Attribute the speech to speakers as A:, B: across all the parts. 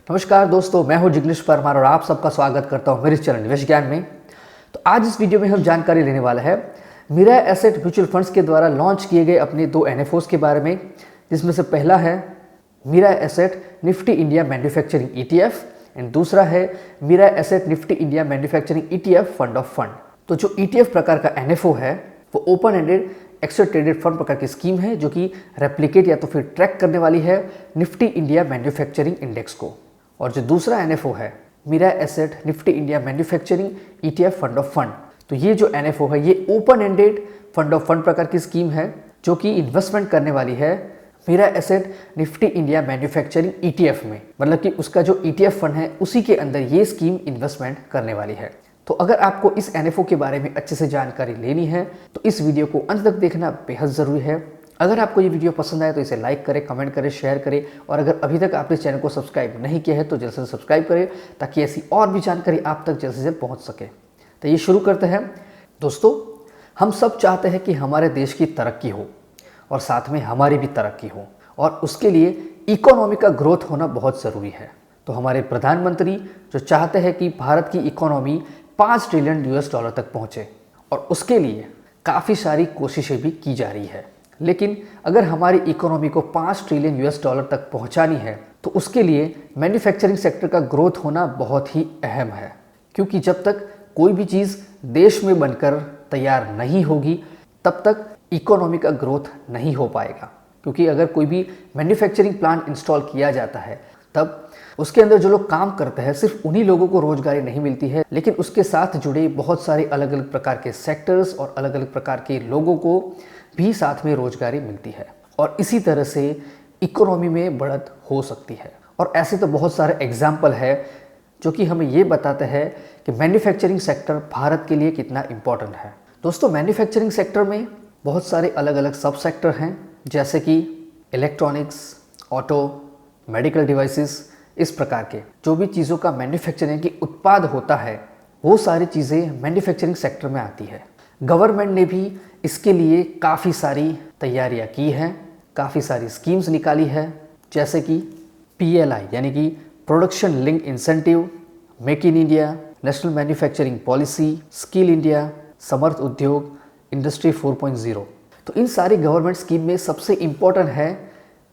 A: नमस्कार दोस्तों, मैं हूं जिग्नेश परमार और आप सबका स्वागत करता हूं मेरे इस चैनल निवेश ज्ञान में। तो आज इस वीडियो में हम जानकारी लेने वाला है मिराय एसेट म्यूचुअल फंड्स के द्वारा लॉन्च किए गए अपने दो एनएफओस के बारे में, जिसमें से पहला है Mirae Asset Nifty India manufacturing ETF and दूसरा है Mirae Asset Nifty India manufacturing ETF fund of fund. तो जो ईटीएफ प्रकार का एनएफओ है वो open ended exchange traded fund प्रकार की स्कीम है जो कि रेप्लिकेट या तो फिर ट्रैक करने वाली है निफ्टी इंडिया मैन्युफैक्चरिंग इंडेक्स को। और जो दूसरा एनएफओ है Mirae Asset Nifty India manufacturing ETF fund of fund, तो ये जो एनएफओ है ये open ended fund of fund प्रकार की स्कीम है जो कि इन्वेस्टमेंट करने वाली है Mirae Asset Nifty India manufacturing ETF में। मतलब कि उसका जो ईटीएफ फंड है उसी के अंदर ये स्कीम इन्वेस्टमेंट करने वाली है। तो अगर आपको इस एनएफओ के बारे में अच्छे से जानकारी लेनी है तो इस वीडियो को अंत तक देखना बेहद ज़रूरी है। अगर आपको ये वीडियो पसंद आए तो इसे लाइक करें, कमेंट करें, शेयर करें और अगर अभी तक आपने इस चैनल को सब्सक्राइब नहीं किया है तो जल्द से सब्सक्राइब करें ताकि ऐसी और भी जानकारी आप तक जल्द से पहुँच सके। तो ये शुरू करते हैं। दोस्तों, हम सब चाहते हैं कि हमारे देश की तरक्की हो और साथ में हमारी भी तरक्की हो, और उसके लिए इकोनॉमी का ग्रोथ होना बहुत ज़रूरी है। तो हमारे प्रधानमंत्री जो चाहते हैं कि भारत की इकोनॉमी 5 ट्रिलियन यूएस डॉलर तक पहुँचे, और उसके लिए काफ़ी सारी कोशिशें भी की जा रही है। लेकिन अगर हमारी इकोनॉमी को 5 ट्रिलियन यूएस डॉलर तक पहुंचानी है तो उसके लिए मैन्युफैक्चरिंग सेक्टर का ग्रोथ होना बहुत ही अहम है, क्योंकि जब तक कोई भी चीज़ देश में बनकर तैयार नहीं होगी तब तक इकोनॉमी का ग्रोथ नहीं हो पाएगा। क्योंकि अगर कोई भी मैन्युफैक्चरिंग प्लांट इंस्टॉल किया जाता है तब उसके अंदर जो लोग काम करते हैं सिर्फ उन्हीं लोगों को रोजगारी नहीं मिलती है, लेकिन उसके साथ जुड़े बहुत सारे अलग अलग प्रकार के सेक्टर्स और अलग अलग प्रकार के लोगों को भी साथ में रोजगारी मिलती है, और इसी तरह से इकोनॉमी में बढ़त हो सकती है। और ऐसे तो बहुत सारे एग्जाम्पल है जो कि हमें ये बताते हैं कि मैन्युफैक्चरिंग सेक्टर भारत के लिए कितना इम्पोर्टेंट है। दोस्तों, मैन्युफैक्चरिंग सेक्टर में बहुत सारे अलग अलग सब सेक्टर हैं, जैसे कि इलेक्ट्रॉनिक्स, ऑटो, मेडिकल डिवाइसेस, इस प्रकार के जो भी चीज़ों का मैन्युफैक्चरिंग की उत्पाद होता है वो सारी चीज़ें मैन्युफैक्चरिंग सेक्टर में आती है। गवर्नमेंट ने भी इसके लिए काफ़ी सारी तैयारियां की हैं, काफ़ी सारी स्कीम्स निकाली है, जैसे कि PLI यानी कि production link incentive, make in India, national manufacturing policy, skill India, Samarth Udyog, industry 4.0। तो इन सारी गवर्नमेंट स्कीम में सबसे इम्पोर्टेंट है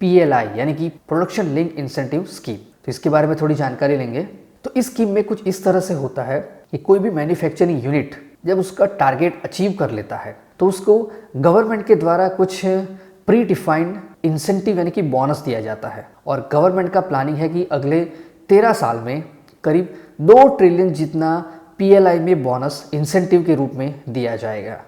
A: PLI यानी कि प्रोडक्शन लिंक इंसेंटिव स्कीम। तो इसके बारे में थोड़ी जानकारी लेंगे। तो इस स्कीम में कुछ इस तरह से होता है कि कोई भी मैन्युफैक्चरिंग यूनिट जब उसका टारगेट अचीव कर लेता है तो उसको गवर्नमेंट के द्वारा कुछ प्री डिफाइंड इंसेंटिव यानी कि बोनस दिया जाता है। और गवर्नमेंट का प्लानिंग है कि अगले 13 साल में करीब 2 ट्रिलियन जितना PLI में बोनस इंसेंटिव के रूप में दिया जाएगा,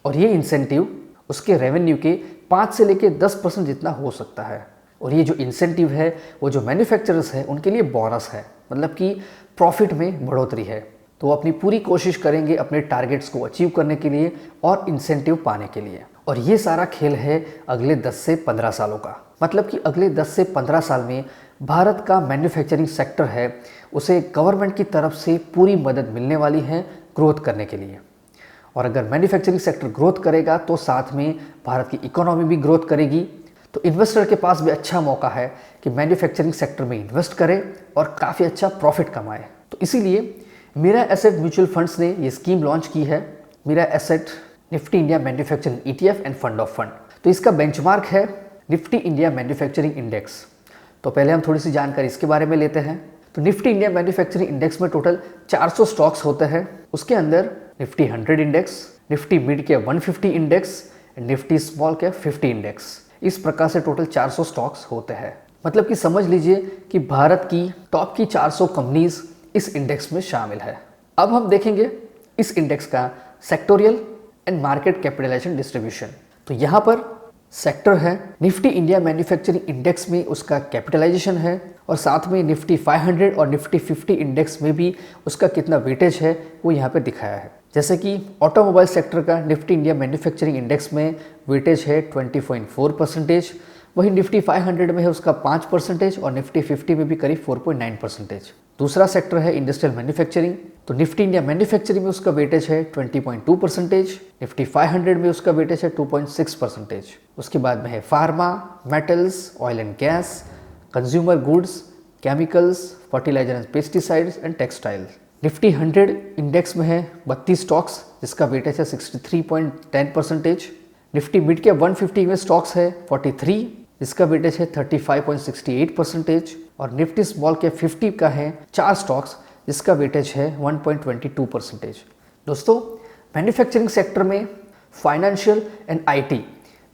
A: और ये इंसेंटिव उसके रेवेन्यू के 5 से लेकर 10% जितना हो सकता है। और ये जो इंसेंटिव है वो जो मैन्युफैक्चरर्स है उनके लिए बोनस है, मतलब कि प्रॉफिट में बढ़ोतरी है। तो वो अपनी पूरी कोशिश करेंगे अपने टारगेट्स को अचीव करने के लिए और इंसेंटिव पाने के लिए। और ये सारा खेल है अगले 10 से 15 सालों का। मतलब कि अगले 10 से 15 साल में भारत का मैन्युफैक्चरिंग सेक्टर है उसे गवर्नमेंट की तरफ से पूरी मदद मिलने वाली है ग्रोथ करने के लिए। और अगर मैन्युफैक्चरिंग सेक्टर ग्रोथ करेगा तो साथ में भारत की इकोनॉमी भी ग्रोथ करेगी। तो इन्वेस्टर के पास भी अच्छा मौका है कि मैन्युफैक्चरिंग सेक्टर में इन्वेस्ट करे और काफ़ी अच्छा प्रॉफिट कमाए। तो इसीलिए मिराय एसेट म्यूचुअल फंड्स ने ये स्कीम लॉन्च की है, Mirae Asset Nifty India manufacturing ETF and fund of fund. तो इसका बेंचमार्क है निफ्टी इंडिया मैन्युफैक्चरिंग इंडेक्स। तो पहले हम थोड़ी सी जानकारी इसके बारे में लेते हैं। तो निफ्टी इंडिया मैन्युफैक्चरिंग इंडेक्स में टोटल 400 स्टॉक्स होते हैं। उसके अंदर निफ्टी 100 इंडेक्स, निफ्टी मिड के 150 इंडेक्स, निफ्टी स्मॉल के 50 इंडेक्स, इस प्रकार से टोटल 400 स्टॉक्स होते हैं। मतलब कि समझ लीजिए कि भारत की टॉप की 400 कंपनीज इस इंडेक्स में शामिल है। अब हम देखेंगे इस इंडेक्स का sectoral and market capitalisation distribution. तो यहाँ पर सेक्टर है निफ्टी इंडिया मैन्युफैक्चरिंग इंडेक्स में उसका कैपिटलाइजेशन है, और साथ में निफ्टी 500 और निफ्टी 50 इंडेक्स में भी उसका कितना वेटेज है वो यहाँ पे दिखाया है। जैसे कि ऑटोमोबाइल सेक्टर का निफ्टी इंडिया मैन्युफैक्चरिंग इंडेक्स में वेटेज है 20.4%, वहीं निफ्टी 500 में है उसका 5% और निफ्टी 50 में भी करीब 4.9%। दूसरा सेक्टर है इंडस्ट्रियल मैन्युफैक्चरिंग। तो निफ्टी इंडिया मैन्युफैक्चरिंग में उसका वेटेज है 20.2%, निफ्टी 500 में उसका वेटेज है 2.6%। उसके बाद में है pharma, metals, oil and gas, consumer goods, chemicals, fertiliser and pesticides and textiles. Nifty 100 index में है 32 स्टॉक्स जिसका वेटेज है 63.10%। निफ्टी मिड कैप 150 में स्टॉक्स है 43 जिसका वेटेज है 35.68%। और निफ्टी स्मॉल कैप 50 का है 4 स्टॉक्स जिसका वेटेज है 1.22%। दोस्तों, मैन्युफैक्चरिंग सेक्टर में फाइनेंशियल एंड आईटी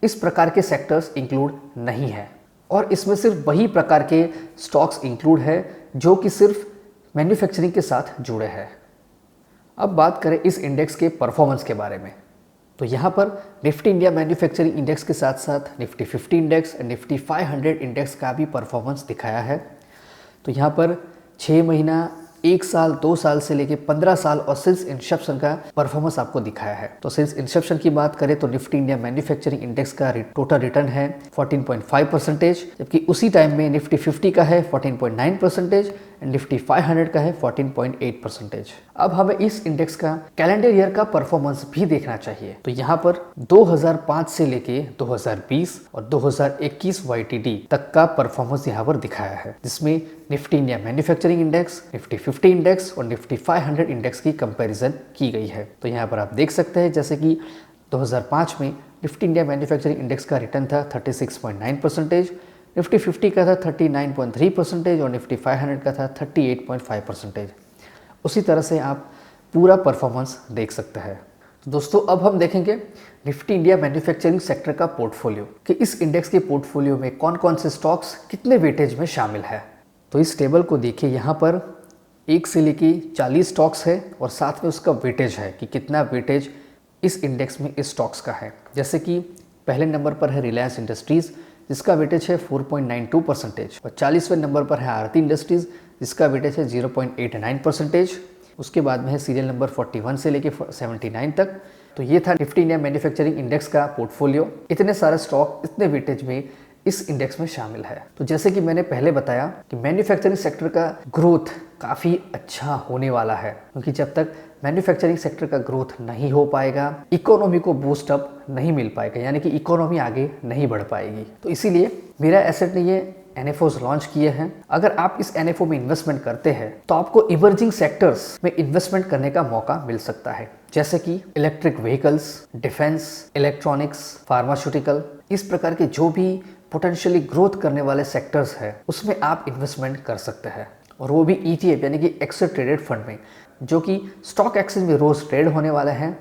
A: इस प्रकार के सेक्टर्स इंक्लूड नहीं है और इसमें सिर्फ वही प्रकार के स्टॉक्स इंक्लूड है जो कि सिर्फ मैन्युफैक्चरिंग के साथ जुड़े हैं। अब बात करें इस इंडेक्स के परफॉर्मेंस के बारे में, तो यहाँ पर निफ्टी इंडिया मैन्युफैक्चरिंग इंडेक्स के साथ साथ Nifty 50 index and Nifty 500 index का भी परफॉर्मेंस दिखाया है। तो यहाँ पर 6 महीना, 1 साल, 2 साल से लेके 15 साल और सिंस इंसेप्शन का परफॉर्मेंस आपको दिखाया है। तो सिंस इंसेप्शन की बात करें तो निफ्टी इंडिया मैन्युफैक्चरिंग इंडेक्स का टोटल रिटर्न है 14.5%, जबकि उसी टाइम में निफ्टी 50 का है 14.9% एंड निफ्टी 500 का है 14.8%। अब हमें इस इंडेक्स का कैलेंडर ईयर का परफॉर्मेंस भी देखना चाहिए। तो यहाँ पर 2005 से लेके 2020 और 2021 YTD तक का परफॉर्मेंस यहाँ पर दिखाया है, जिसमें Nifty India manufacturing index, Nifty 50 index और निफ्टी 500 इंडेक्स की कंपैरिजन की गई है। तो यहाँ पर आप देख सकते हैं जैसे कि 2005 में निफ्टी इंडिया मैन्युफैक्चरिंग इंडेक्स का रिटर्न था 36.9%, निफ्टी 50 का था 39.3% और निफ्टी 500 का था 38.5%। उसी तरह से आप पूरा परफॉर्मेंस देख सकते हैं। तो दोस्तों, अब हम देखेंगे निफ्टी इंडिया मैन्युफैक्चरिंग सेक्टर का पोर्टफोलियो कि इस इंडेक्स के पोर्टफोलियो में कौन कौन से स्टॉक्स कितने वेटेज में शामिल है। तो इस टेबल को देखिए, यहाँ पर 1 से लेके 40 स्टॉक्स है और साथ में उसका वेटेज है कि कितना वेटेज इस इंडेक्स में इस स्टॉक्स का है। जैसे कि पहले नंबर पर है रिलायंस इंडस्ट्रीज़ जिसका वेटेज है 4.92% और 40वें नंबर पर है आरती इंडस्ट्रीज़ जिसका वेटेज है 0.89%। उसके बाद में है सीरियल नंबर 41 से लेके 79 तक। तो ये था निफ्टी इंडिया मैन्युफैक्चरिंग इंडेक्स का पोर्टफोलियो। इतने सारे स्टॉक इतने वेटेज में इस इंडेक्स में शामिल है। तो जैसे कि मैंने पहले बताया कि मैन्युफैक्चरिंग सेक्टर का ग्रोथ काफ़ी अच्छा होने वाला है, क्योंकि जब तक मैन्युफैक्चरिंग सेक्टर का ग्रोथ नहीं हो पाएगा, इकोनॉमी को बूस्ट अप नहीं मिल पाएगा, यानी कि इकोनॉमी आगे नहीं बढ़ पाएगी। तो इसीलिए मिरा एसेट ने ये NFOs लॉन्च किए हैं। अगर आप इस NFO में इन्वेस्टमेंट करते हैं तो आपको इमर्जिंग सेक्टर्स में इन्वेस्टमेंट करने का मौका मिल सकता है, जैसे कि electric vehicles, defence, electronics, pharmaceutical. इस प्रकार के जो भी पोटेंशियली ग्रोथ करने वाले सेक्टर्स हैं उसमें आप इन्वेस्टमेंट कर सकते हैं, और वो भी ETF यानी कि एक्सेस ट्रेडेड फंड में, जो कि स्टॉक एक्सचेंज में रोज ट्रेड होने वाले हैं।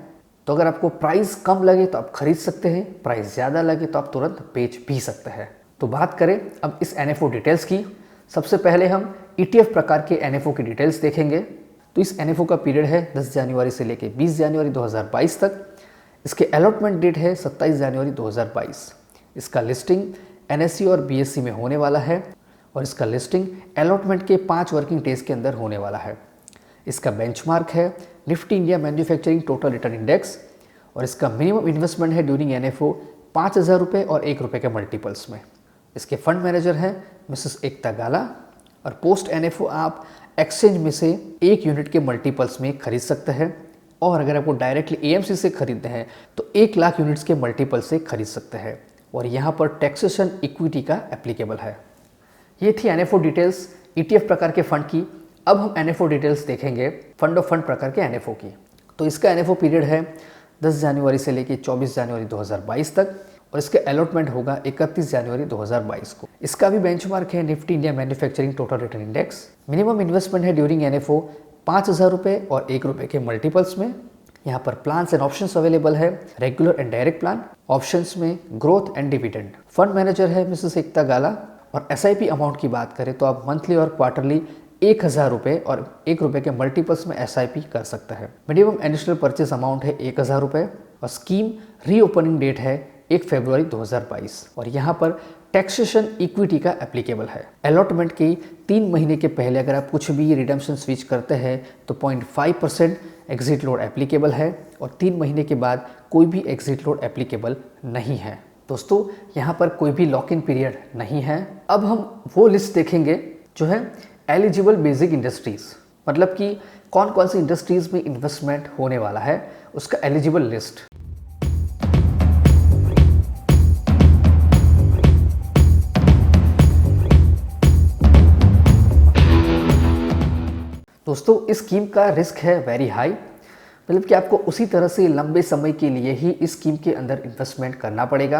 A: तो अगर आपको प्राइस कम लगे तो आप खरीद सकते हैं, प्राइस ज़्यादा लगे तो आप तुरंत बेच भी सकते हैं। तो बात करें अब इस NFO डिटेल्स की। सबसे पहले हम ETF प्रकार के NFO की डिटेल्स देखेंगे। तो इस NFO का पीरियड है 10 जनवरी से लेकर 20 जनवरी 2022 तक। इसके अलॉटमेंट डेट है 27 जनवरी 2022। इसका लिस्टिंग NSE और BSE में होने वाला है और इसका लिस्टिंग अलॉटमेंट के 5 वर्किंग डेज के अंदर होने वाला है। इसका बेंचमार्क है Nifty India manufacturing total return index और इसका मिनिमम इन्वेस्टमेंट है ड्यूरिंग NFO 5,000 रुपये और ₹1 के मल्टीपल्स में। इसके फंड मैनेजर हैं मिसेस एकता गाला और पोस्ट NFO आप एक्सचेंज में से 1 यूनिट के मल्टीपल्स में खरीद सकते हैं, और अगर आपको डायरेक्टली AMC से खरीदते हैं तो 1 लाख यूनिट्स के मल्टीपल से खरीद सकते हैं, और यहाँ पर टैक्सेशन इक्विटी का एप्लीकेबल है। ये थी NFO डिटेल्स ETF प्रकार के फंड की। अब हम NFO डिटेल्स देखेंगे फंड ऑफ फंड प्रकार के NFO की। तो इसका NFO पीरियड है 10 जनवरी से लेकर 24 जनवरी 2022 तक और इसके अलॉटमेंट होगा 31 जनवरी 2022 को। इसका भी बेंचमार्क है Nifty India manufacturing total return index. Minimum investment है ड्यूरिंग NFO 5,000 रुपये और ₹1 के मल्टीपल्स में। यहाँ पर प्लान्स एंड ऑप्शंस अवेलेबल है, regular and direct plan, options में growth and dividend. Fund manager है मिसेस एकता गाला, और SIP अमाउंट की बात करें तो आप मंथली और क्वार्टरली 1,000 रुपये और ₹1 के मल्टीपल्स में SIP कर सकते हैं। मिनिमम एडिशनल परचेस अमाउंट है 1,000 रुपये और स्कीम रीओपनिंग डेट है 1 फरवरी 2022 और यहाँ पर टैक्सेशन इक्विटी का एप्लीकेबल है। अलॉटमेंट के 3 महीने के पहले अगर आप कुछ भी रिडम्पशन स्विच करते हैं तो 0.5% एग्जिट लोड एप्लीकेबल है और 3 महीने के बाद कोई भी एग्जिट लोड एप्लीकेबल नहीं है। दोस्तों, यहाँ पर कोई भी लॉक इन पीरियड नहीं है। अब हम वो लिस्ट देखेंगे जो है एलिजिबल बेसिक इंडस्ट्रीज, मतलब कि कौन कौन सी इंडस्ट्रीज में इन्वेस्टमेंट होने वाला है, उसका एलिजिबल लिस्ट। दोस्तों इस स्कीम का रिस्क है वेरी हाई, मतलब कि आपको उसी तरह से लंबे समय के लिए ही इस स्कीम के अंदर इन्वेस्टमेंट करना पड़ेगा।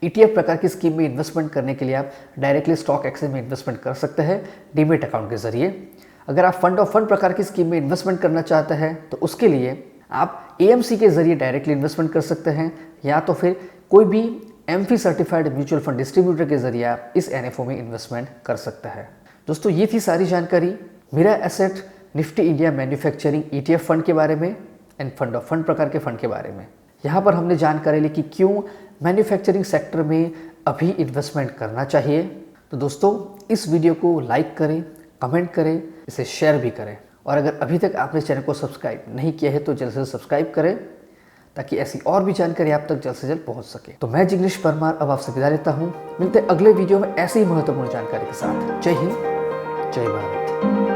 A: ETF प्रकार की स्कीम में इन्वेस्टमेंट करने के लिए आप डायरेक्टली स्टॉक एक्सचेंज में इन्वेस्टमेंट कर सकते हैं डीमेट अकाउंट के जरिए। अगर आप फंड ऑफ फंड प्रकार की स्कीम में इन्वेस्टमेंट करना चाहते हैं तो उसके लिए आप AMC के जरिए डायरेक्टली इन्वेस्टमेंट कर सकते हैं, या तो फिर कोई भी MF certified mutual fund distributor के जरिए आप इस NFO में इन्वेस्टमेंट कर सकते हैं। दोस्तों ये थी सारी जानकारी Mirae Asset Nifty India manufacturing ETF fund के बारे में एंड फंड ऑफ फंड प्रकार के फंड के बारे में। यहाँ पर हमने जानकारी ली कि क्यों मैन्युफैक्चरिंग सेक्टर में अभी इन्वेस्टमेंट करना चाहिए। तो दोस्तों इस वीडियो को लाइक करें, कमेंट करें, इसे शेयर भी करें, और अगर अभी तक आपने चैनल को सब्सक्राइब नहीं किया है तो जल्द से जल्द सब्सक्राइब करें ताकि ऐसी और भी जानकारी आप तक जल्द से जल्द पहुंच सके। तो मैं जिग्नेश परमार अब आपसे विदा लेता हूं, मिलते हैं अगले वीडियो में ऐसी ही महत्वपूर्ण जानकारी के साथ। जय हिंद, जय भारत।